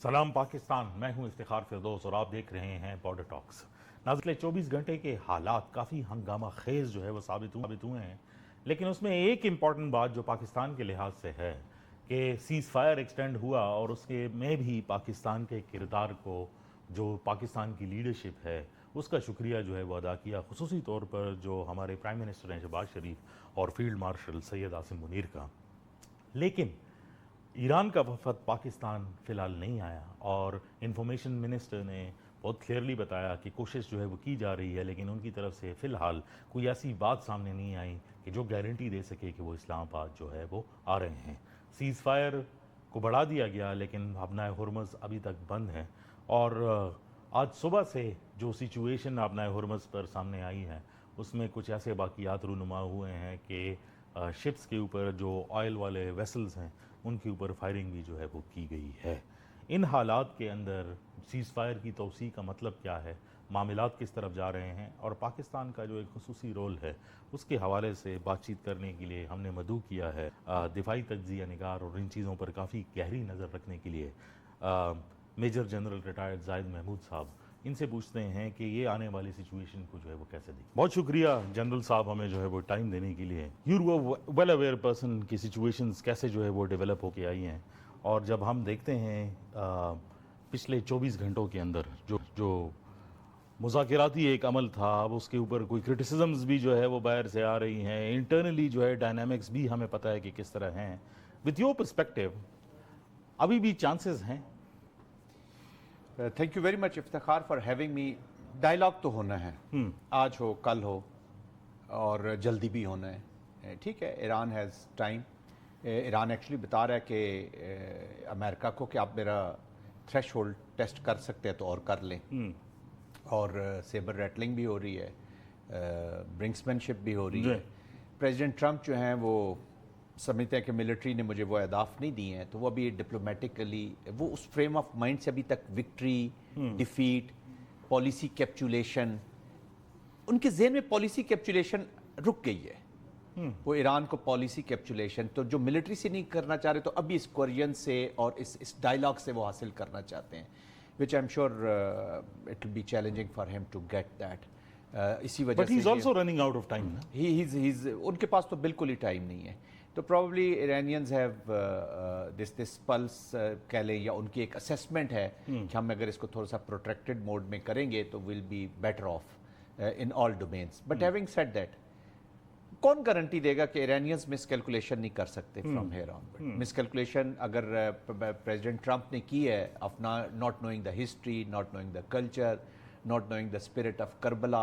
سلام پاکستان، میں ہوں افتخار فردوس اور آپ دیکھ رہے ہیں بارڈر ٹاکس۔ ناظرین، 24 گھنٹے کے حالات کافی ہنگامہ خیز جو ہے وہ ثابت ہوئے ہیں، لیکن اس میں ایک امپورٹنٹ بات جو پاکستان کے لحاظ سے ہے کہ سیز فائر ایکسٹینڈ ہوا اور اس کے میں بھی پاکستان کے کردار کو، جو پاکستان کی لیڈرشپ ہے اس کا شکریہ جو ہے وہ ادا کیا، خصوصی طور پر جو ہمارے پرائم منسٹر ہیں شہباز شریف اور فیلڈ مارشل سید عاصم منیر کا۔ لیکن ایران کا وفد پاکستان فی الحال نہیں آیا اور انفارمیشن منسٹر نے بہت کلیئرلی بتایا کہ کوشش جو ہے وہ کی جا رہی ہے، لیکن ان کی طرف سے فی الحال کوئی ایسی بات سامنے نہیں آئی کہ جو گارنٹی دے سکے کہ وہ اسلام آباد جو ہے وہ آ رہے ہیں۔ سیز فائر کو بڑھا دیا گیا، لیکن آبنائے ہرمز ابھی تک بند ہیں، اور آج صبح سے جو سچویشن آبنائے ہرمز پر سامنے آئی ہے اس میں کچھ ایسے باقیات رونما ہوئے ہیں کہ شپس کے اوپر جو آئل والے ویسلز ہیں ان کے اوپر فائرنگ بھی جو ہے وہ کی گئی ہے۔ ان حالات کے اندر سیز فائر کی توسیع کا مطلب کیا ہے، معاملات کس طرف جا رہے ہیں، اور پاکستان کا جو ایک خصوصی رول ہے اس کے حوالے سے بات چیت کرنے کے لیے ہم نے مدعو کیا ہے دفاعی تجزیہ نگار اور ان چیزوں پر کافی گہری نظر رکھنے کے لیے میجر جنرل ریٹائرڈ زاہد محمود صاحب۔ ان سے پوچھتے ہیں کہ یہ آنے والی سچویشن کو جو ہے وہ کیسے دیکھیں۔ بہت شکریہ جنرل صاحب ہمیں جو ہے وہ ٹائم دینے کے لیے۔ یو ویل اویئر پرسن کی سچویشنز کیسے جو ہے وہ ڈیولپ ہو کے آئی ہیں، اور جب ہم دیکھتے ہیں پچھلے 24 گھنٹوں کے اندر جو مذاکراتی ایک عمل تھا، اب اس کے اوپر کوئی کرٹیسزمز بھی جو ہے وہ باہر سے آ رہی ہیں، انٹرنلی جو ہے ڈائنامکس بھی ہمیں پتہ ہے کہ کس طرح ہیں۔ وتھ یور پرسپیکٹیو ابھی بھی چانسز ہیں؟ Thank you very much Iftikhar for having me. Dialogue تو ہونا ہے، آج ہو کل ہو اور جلدی بھی ہونا ہے، ٹھیک ہے۔ Iran has time. Iran actually بتا رہا ہے کہ امریکہ کو کہ آپ میرا تھریش ہولڈ ٹیسٹ کر سکتے ہیں تو اور کر لیں، اور سیبر ریٹلنگ بھی ہو رہی ہے، برنکسمین شپ بھی ہو رہی ہے۔ پریزیڈنٹ ٹرمپ جو ہیں وہ سمجھتے ہیں کہ ملٹری نے مجھے وہ اہداف نہیں دیے ہیں، تو وہ ابھی ڈپلومیٹکلی وہ اس فریم آف مائنڈ سے ابھی تک وکٹری، ڈیفیٹ، پالیسی کیپچولیشن، ان کے ذہن میں پالیسی کیپچولیشن رک گئی ہے۔ وہ ایران کو پالیسی کیپچولیشن تو جو ملٹری سے نہیں کرنا چاہ رہے، تو ابھی اس کوریئن سے اور اس ڈائلاگ سے وہ حاصل کرنا چاہتے ہیں، which I'm sure it will be challenging for him to get that۔ اسی وجہ سے But he's also running out of time نا؟ ان کے پاس تو بالکل ہی ٹائم نہیں ہے، تو probably Iranians have this pulse کہہ لیں، یا ان کی ایک assessment ہے کہ ہم اگر اس کو تھوڑا سا protracted mode میں کریں گے تو we'll be better off in all domains۔ But having said that، کون گارنٹی دے گا کہ ایرانیئنز مس کیلکولیشن نہیں کر سکتے from here on? Miss calculation اگر پریزیڈنٹ ٹرمپ نے کی ہے of not knowing the history, not knowing the culture, not knowing the spirit of Karbala,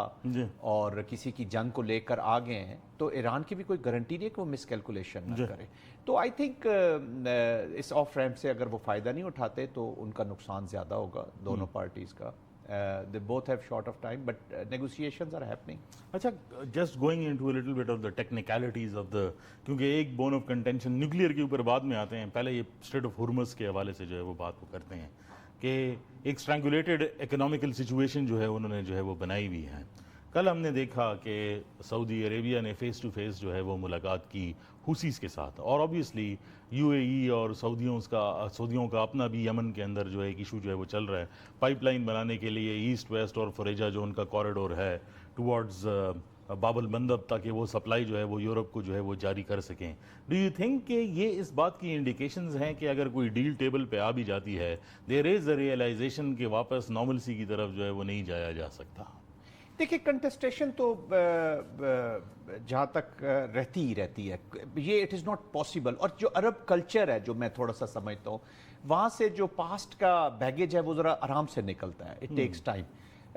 اور کسی کی جنگ کو لے کر آ گئے ہیں، تو ایران کی بھی کوئی گارنٹی نہیں ہے کہ وہ مس کیلکولیشن نہ کرے۔ تو آئی تھنک اس آف ریمپ سے اگر وہ فائدہ نہیں اٹھاتے تو ان کا نقصان زیادہ ہوگا دونوں پارٹیز کا۔ They both have short of time, but negotiations are happening۔ اچھا، just going into a little bit of the technicalities of the، کیونکہ ایک bone of contention نیوکلیئر کے اوپر بعد میں آتے ہیں، پہلے یہ اسٹریٹ آف ہرمز کے حوالے سے جو ہے وہ بات کو کرتے ہیں کہ ایک اسٹرینگولیٹڈ اکنامیکل سچویشن جو ہے انہوں نے جو ہے وہ بنائی ہوئی ہے۔ کل ہم نے دیکھا کہ سعودی عربیہ نے فیس ٹو فیس جو ہے وہ ملاقات کی حوثیز کے ساتھ، اور اوبیسلی یو اے ای اور سعودیوں کا اپنا بھی یمن کے اندر جو ہے ایک ایشو جو ہے وہ چل رہا ہے، پائپ لائن بنانے کے لیے ایسٹ ویسٹ اور فریجہ جو ان کا کوریڈور ہے ٹوارڈز باب المندب، تاکہ وہ سپلائی جو ہے وہ یورپ کو جو ہے وہ جاری کر سکیں۔ ڈو یو تھنک کہ یہ اس بات کی انڈیکیشنز ہیں کہ اگر کوئی ڈیل ٹیبل پہ آ بھی جاتی ہے، دیر از اے ریئلائزیشن کہ واپس نارملسی کی طرف جو ہے وہ نہیں جایا جا سکتا؟ دیکھیے، کنٹسٹیشن تو جہاں تک رہتی ہی رہتی ہے، یہ اٹ از ناٹ پاسبل۔ اور جو عرب کلچر ہے جو میں تھوڑا سا سمجھتا ہوں، وہاں سے جو پاسٹ کا بیگیج ہے وہ ذرا آرام سے نکلتا ہے، it takes time.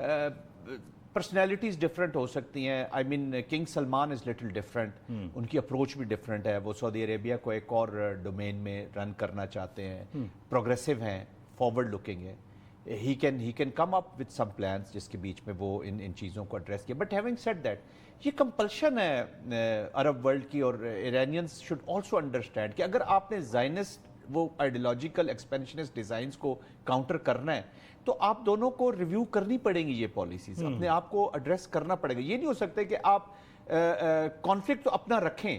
Personalities different ہو سکتی ہیں، I mean King Salman is little different, ان کی اپروچ بھی ڈفرینٹ ہے، وہ سعودی عربیہ کو ایک اور ڈومین میں رن کرنا چاہتے ہیں، پروگریسو ہیں، فارورڈ لکنگ ہے۔ He can come up with some plans جس کے بیچ میں وہ ان چیزوں کو ایڈریس کیا۔ بٹ ہیونگ سیڈ دیٹ، یہ کمپلشن ہے عرب ورلڈ کی، اور ایرانیئنس شوڈ آلسو انڈرسٹینڈ کہ اگر آپ نے زائنسٹ وہ آئیڈیولوجیکل ایکسپینشنسٹ ڈیزائنس کو کاؤنٹر کرنا ہے تو آپ دونوں کو ریویو کرنی پڑیں گی، یہ پالیسیز اپنے آپ کو ایڈریس کرنا پڑے گا۔ یہ نہیں ہو سکتا کہ آپ کانفلکٹ تو اپنا رکھیں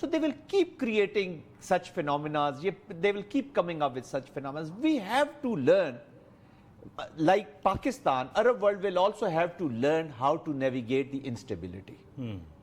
So they will keep creating such phenomena. They will keep coming up with such phenomena. We have to learn, like Pakistan, Arab world will also have to learn how to navigate the instability.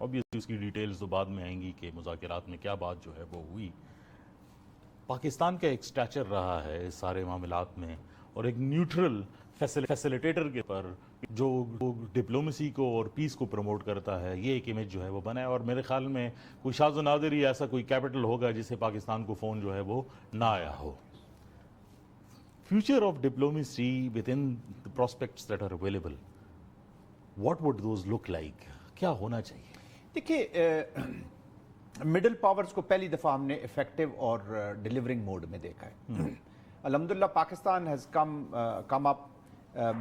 obviously اس کی details تو بعد میں آئیں گی کہ مذاکرات میں کیا بات جو ہے وہ ہوئی. پاکستان کا ایک سٹیچر رہا ہے اس سارے معاملات میں اور ایک نیوٹرل فیسیلیٹیٹر کے پر جو ڈپلومیسی کو اور پیس کو پروموٹ کرتا ہے, یہ ایک امیج جو ہے وہ بنا ہے. اور میرے خیال میں کوئی شاذ و نادر ہی ایسا کوئی کیپٹل ہوگا جسے پاکستان کو فون جو ہے وہ نہ آیا ہو. Future of diplomacy within the prospects that are available, what would those look like? کیا ہونا چاہیے؟ دیکھیے مڈل پاورز کو پہلی دفعہ ہم نے افیکٹو اور ڈیلیورنگ موڈ میں دیکھا ہے. الحمدللہ پاکستان ہیز کم اپ.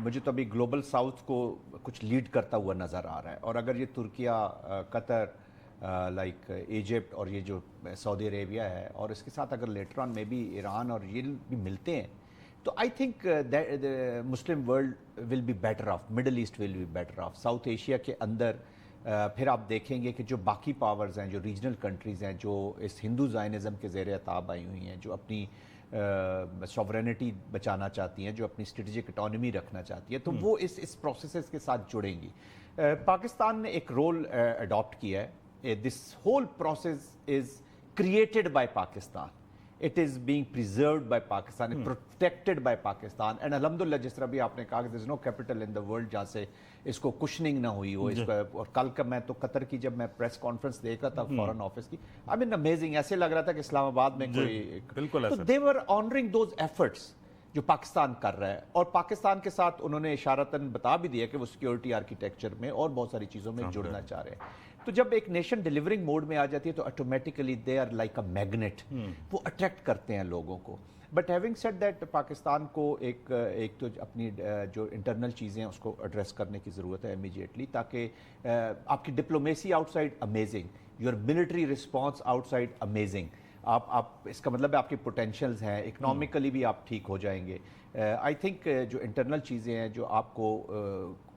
مجھے تو ابھی گلوبل ساؤتھ کو کچھ لیڈ کرتا ہوا نظر آ رہا ہے, اور اگر یہ ترکیہ, قطر, لائک ایجپٹ اور یہ جو سعودی عربیہ ہے, اور اس کے ساتھ اگر لیٹر آن میں بھی ایران اور یہ بھی ملتے ہیں, تو I think Muslim world will be better off, Middle East will be better off. South Asia کے اندر پھر آپ دیکھیں گے کہ جو باقی پاورز ہیں, جو ریجنل کنٹریز ہیں, جو اس ہندو زائنزم کے زیر اطاب آئی ہوئی ہیں, جو اپنی سوورینٹی بچانا چاہتی ہیں, جو اپنی اسٹریٹجک اٹانومی رکھنا چاہتی ہے, تو وہ اس پروسیسز کے ساتھ جڑیں گی. پاکستان نے ایک رول اڈاپٹ کیا ہے. This whole process is created by Pakistan, it is being preserved by Pakistan, protected by Pakistan, and alhamdulillah جس طرح بھی آپ نے کہا کہ there is no capital in the world جہاں سے اس کو کشننگ نہ ہوئی ہو. اس کو, اور کل کا میں تو قطر کی جب میں پریس کانفرنس دیکھا تھا فورن آفس کی, I mean amazing, ایسے لگ رہا تھا کہ اسلام آباد میں کوئی, بالکل تو they were honoring those efforts جو پاکستان کر رہا ہے. اور پاکستان کے ساتھ انہوں نے اشارتاً بتا بھی دیا کہ وہ سیکیورٹی آرکیٹیکچر میں اور بہت ساری چیزوں میں جڑنا چاہ رہے ہیں. تو جب ایک نیشن ڈیلیورنگ موڈ میں آ جاتی ہے تو automatically they are like a magnet, وہ اٹریکٹ کرتے ہیں لوگوں کو. But having said that, Pakistan کو ایک تو اپنی جو انٹرنل چیزیں ہیں اس کو ایڈریس کرنے کی ضرورت ہے امیجیٹلی, تاکہ آپ کی diplomacy out side amazing, your military response out side amazing. آپ اس کا مطلب ہے آپ کی پوٹینشیلز ہیں, اکنامکلی بھی آپ ٹھیک ہو جائیں گے. آئی تھنک جو انٹرنل چیزیں ہیں جو آپ کو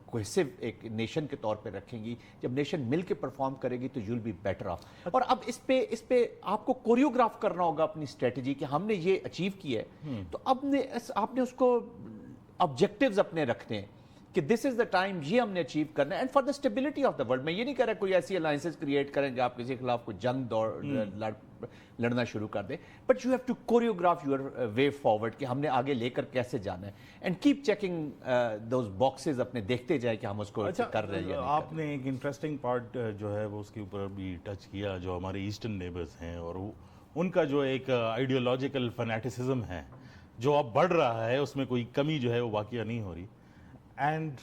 کوہیسو ایک نیشن کے طور پہ رکھیں گی, جب نیشن مل کے پرفارم کرے گی تو you will be better off. اور اب اس پہ آپ کو کوریوگراف کرنا ہوگا اپنی اسٹریٹجی کہ ہم نے یہ اچیو کیا ہے, تو اب آپ نے اس کو آبجیکٹیوز اپنے رکھتے ہیں کہ دس از دا ٹائم, یہ ہم نے اچیو کرنا ہے. And for the stability of the world, میں یہ نہیں کہہ رہا کوئی ایسی الائنسز کریٹ کریں کہ آپ کسی کے خلاف کوئی جنگ لڑنا شروع کر دیں, but you have to choreograph your way forward کہ ہم نے آگے لے کر کیسے جانا ہے. And keep checking those boxes, اپنے دیکھتے جائیں کہ ہم اس کو کر رہے ہیں. آپ نے ایک انٹرسٹنگ پارٹ جو ہے وہ اس کے اوپر بھی ٹچ کیا, جو ہمارے ایسٹرن نیبرز ہیں اور ان کا جو ایک آئیڈیولوجیکل فنیٹسزم ہے جو اب بڑھ رہا ہے, اس میں کوئی کمی جو ہے وہ واقعہ نہیں ہو رہی. اینڈ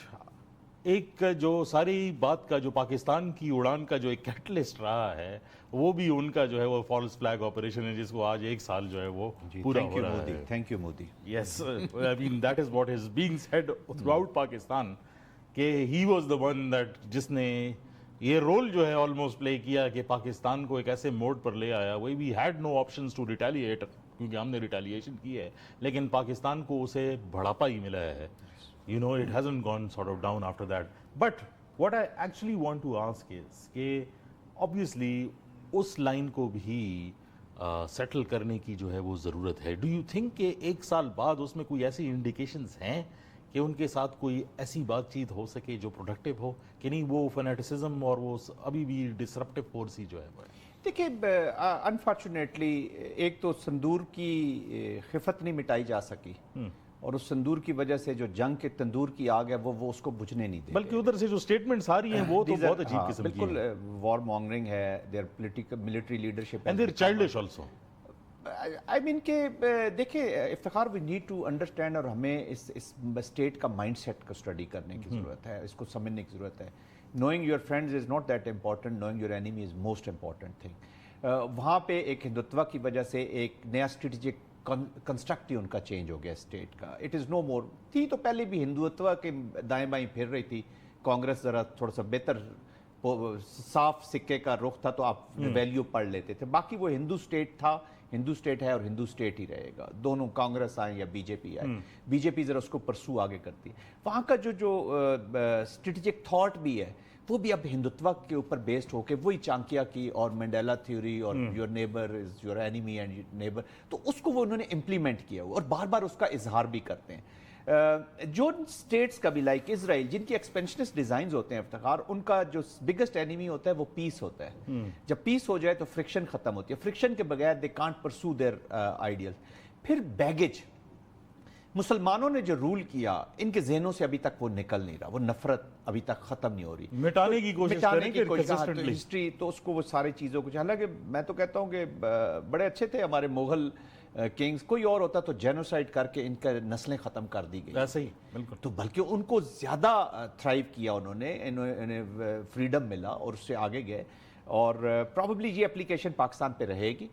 ایک جو ساری بات کا جو پاکستان کی اڑان کا جو ایک کیٹلسٹ رہا ہے, وہ بھی ان کا جو ہے وہ فالس فلیگ آپریشن ہے, جس کو آج 1 سال جو ہے وہ پورا ہو رہا ہے. Thank you Modi. Yes, I mean that is what is being said throughout Pakistan, کہ he was the one that جس نے یہ رول جو ہے آلموسٹ پلے کیا کہ پاکستان کو ایک ایسے موڈ پر لے آیا. We had no options to retaliate, کیونکہ ہم نے ریٹیلیشن کی ہے, لیکن پاکستان کو اسے بڑھاپا ہی ملا ہے. You know, it hasn't gone sort of down after that. But what I actually want to ask is کہ obviously اس لائن کو بھی سیٹل کرنے کی جو ہے وہ ضرورت ہے. Do you think کہ 1 سال بعد اس میں کوئی ایسی انڈیکیشنز ہیں کہ ان کے ساتھ کوئی ایسی بات چیت ہو سکے جو پروڈکٹیو ہو, کہ نہیں وہ فنیٹسزم اور وہ ابھی بھی ڈسرپٹیو فورس ہی جو ہے وہ ہے؟ دیکھیے, انفارچونیٹلی ایک تو صندور کی خفت نہیں مٹائی جا سکی, اور اس صندور کی وجہ سے جو جنگ کے تندور کی آگ ہے وہ اس کو بجھنے نہیں دے, بلکہ ادھر سے جو سٹیٹمنٹس آ رہی ہیں وہ تو بہت عجیب قسم کی ہیں. بالکل وار مانگرنگ ہے, their political military leadership, and their childish also. I mean کہ دیکھیں Iftikhar, we need to understand, اور ہمیں اس اسٹیٹ کا مائنڈ سیٹ کو اسٹڈی کرنے کی ضرورت ہے, اس کو سمجھنے کی ضرورت ہے. Knowing your friends is not that important, knowing your enemy is most important thing. وہاں پہ ایک ہندوتوا کی وجہ سے ایک نیا اسٹریٹجک کنسٹرکٹ ہی ان کا چینج ہو گیا اسٹیٹ کا. اٹ از نو مور, تھی تو پہلے بھی ہندوتوا کے دائیں بائیں پھر رہی تھی, کانگریس ذرا تھوڑا سا بہتر صاف سکے کا رخ تھا تو آپ ویلیو پڑھ لیتے تھے. باقی وہ ہندو اسٹیٹ تھا, ہندو اسٹیٹ ہے اور ہندو اسٹیٹ ہی رہے گا, دونوں کانگریس آئیں یا بی جے پی آئے. بی جے پی ذرا اس کو پرسو آگے کرتی. وہاں کا جو اسٹریٹجک تھاٹ بھی ہے وہ بھی اب ہندوتوا کے اوپر بیسڈ ہو کے وہی چانکیا کی اور منڈیلا تھیوری اور your neighbour is your enemy and neighbour, تو اس کو وہ انہوں نے امپلیمنٹ کیا اور بار بار اس کا اظہار بھی کرتے ہیں. جو اسٹیٹس کا بھی لائک اسرائیل جن کی ایکسپینشنسٹ ڈیزائنز ہوتے ہیں افتخار، ان کا جو بگسٹ اینیمی ہوتا ہے وہ پیس ہوتا ہے. جب پیس ہو جائے تو فرکشن ختم ہوتی ہے. فرکشن کے بغیر they can't pursue their ideal. پھر بیگیج، مسلمانوں نے جو رول کیا ان کے ذہنوں سے ابھی تک وہ نکل نہیں رہا، وہ نفرت ابھی تک ختم نہیں ہو رہی. مٹانے کی کوشش کریں کہ consistently. ہسٹری تو اس کو وہ ساری چیزوں کو، حالانکہ میں تو کہتا ہوں کہ بڑے اچھے تھے ہمارے مغل کنگز. کوئی اور ہوتا تو جینوسائڈ کر کے ان کا نسلیں ختم کر دی گئی. ایسے ہی بالکل. تو بلکہ ان کو زیادہ تھرائیو کیا انہوں نے، انہیں فریڈم ملا اور اس سے آگے گئے. اور پرابیبلی یہ اپلیکیشن پاکستان پہ رہے گی.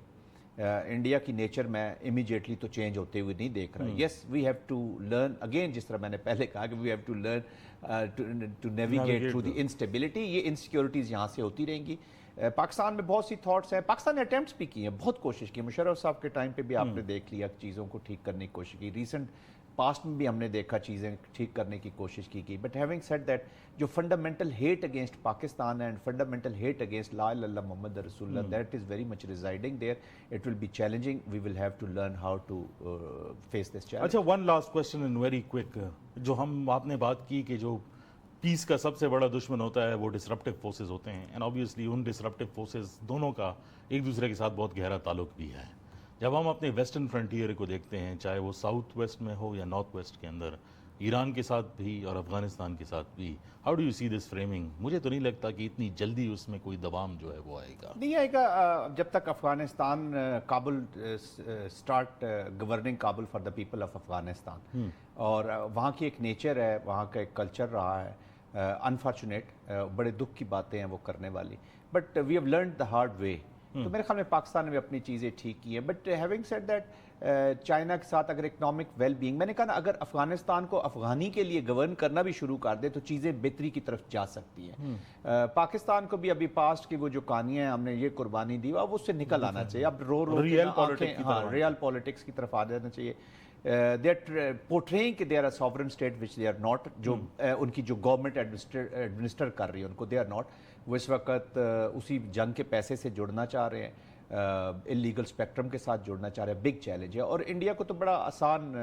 انڈیا کی نیچر میں امیجیٹلی تو چینج ہوتے ہوئے نہیں دیکھ رہا. Yes we have to learn again, جس طرح میں نے پہلے کہا کہ we have to learn to navigate through the instability. یہ انسیکیورٹیز یہاں سے ہوتی رہیں گی. پاکستان میں بہت سی تھاٹس ہیں. پاکستان نے اٹیمپٹس بھی کیے ہیں، بہت کوشش کی. مشرف صاحب کے ٹائم پہ بھی آپ نے دیکھ لیا چیزوں کو ٹھیک کرنے کی کوشش کی. ریسنٹ پاسٹ میں بھی ہم نے دیکھا چیزیں ٹھیک کرنے کی کوشش کی. بٹ ہیونگ سیڈ دیٹ، جو fundamental hate against Pakistan and fundamental hate against لا الہ الا اللہ محمد رسول اللہ، that is very much residing there. It will be challenging. We will have to learn how to face this challenge. اچھا، one last question in very quick. جو آپ نے بات کی کہ جو پیس کا سب سے بڑا دشمن ہوتا ہے وہ ڈسرپٹیو فورسز ہوتے ہیں، and obviously in disruptive forces دونوں کا ایک دوسرے کے ساتھ بہت گہرا تعلق بھی ہے. جب ہم اپنے ویسٹرن فرنٹیئر کو دیکھتے ہیں، چاہے وہ ساؤتھ ویسٹ میں ہو یا نارتھ ویسٹ کے اندر، ایران کے ساتھ بھی اور افغانستان کے ساتھ بھی، how do you see this framing? مجھے تو نہیں لگتا کہ اتنی جلدی اس میں کوئی دوام جو ہے وہ آئے گا. نہیں آئے گا جب تک Afghanistan Kabul start governing Kabul for the people of Afghanistan. اور وہاں کی ایک نیچر ہے، وہاں کا ایک کلچر رہا ہے. انفارچونیٹ، بڑے دکھ کی باتیں ہیں وہ کرنے والی. But we have learned the hard way. تو میرے خیال میں پاکستان نے بھی اپنی چیزیں ٹھیک کی ہیں. But having said that, China کے ساتھ اگر اکنامک ویل بینگ، میں نے کہا نا، اگر افغانستان کو افغانی کے لیے گورن کرنا بھی شروع کر دے تو چیزیں بہتری کی طرف جا سکتی ہیں. پاکستان کو بھی ابھی پاسٹ کی وہ جو کہانیاں ہیں، ہم نے یہ قربانی دی، اب اس سے نکل آنا چاہیے. اب رو ریئل پالیٹکس کی طرف آ جانا چاہیے. they are portraying کہ they are a sovereign state which they are not. جو ان کی جو گورنمنٹ ایڈمنسٹر کر رہی ہے ان کو they are not. وہ اس وقت اسی جنگ کے پیسے سے جڑنا چاہ رہے ہیں، اللیگل اسپیکٹرم کے ساتھ جڑنا چاہ رہے ہیں. بگ چیلنج ہے. اور انڈیا کو تو بڑا آسان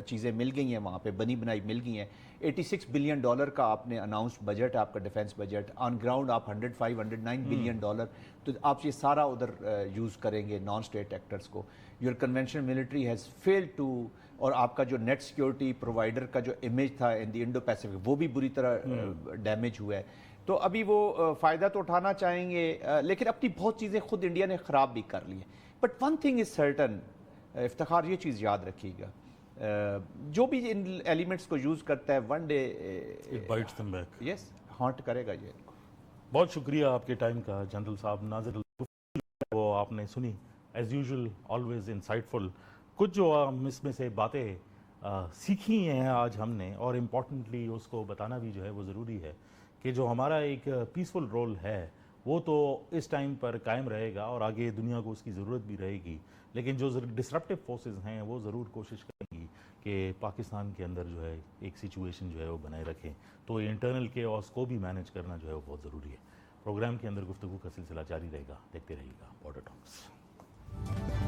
چیزیں مل گئی ہیں، وہاں پہ بنی بنائی مل گئی ہیں. $86 بلین کا آپ نے اناؤنسڈ بجٹ ہے آپ کا ڈیفنس بجٹ. آن گراؤنڈ آپ $109 بلین، تو آپ یہ سارا ادھر یوز کریں گے نان اسٹیٹ ایکٹرز کو. Your conventional military has fail to, اور آپ کا جو نیٹ سیکیورٹی پرووائڈر کا جو امیج تھا ان دی انڈو پیسفک، وہ بھی بری طرح ڈیمیج ہوا ہے. تو ابھی وہ فائدہ تو اٹھانا چاہیں گے، لیکن اپنی بہت چیزیں خود انڈیا نے خراب بھی کر لی ہیں. But one thing is certain, Iftikhar یہ چیز یاد رکھیے گا، جو بھی ان ایلیمنٹس کو یوز کرتا ہے ون ڈے یس ہانٹ کرے گا یہ. بہت شکریہ آپ کے ٹائم کا جنرل صاحب. ناظر وہ آپ نے سنی ایز یوزول، آلویز انسائٹفل. کچھ جو ہم اس میں سے باتیں سیکھی ہیں آج ہم نے، اور امپورٹنٹلی اس کو بتانا بھی جو ہے وہ ضروری ہے کہ جو ہمارا ایک پیسفل رول ہے وہ تو اس ٹائم پر قائم رہے گا، اور آگے دنیا کو اس کی ضرورت بھی رہے گی. لیکن جو ڈسرپٹیو فورسز ہیں وہ ضرور کوشش کریں گی کہ پاکستان کے اندر جو ہے ایک سچویشن جو ہے وہ بنائے رکھیں. تو انٹرنل کیوس کو بھی مینیج کرنا جو ہے وہ بہت ضروری ہے. پروگرام کے اندر گفتگو کا سلسلہ جاری رہے گا، دیکھتے رہیے گا بارڈر ٹاکس.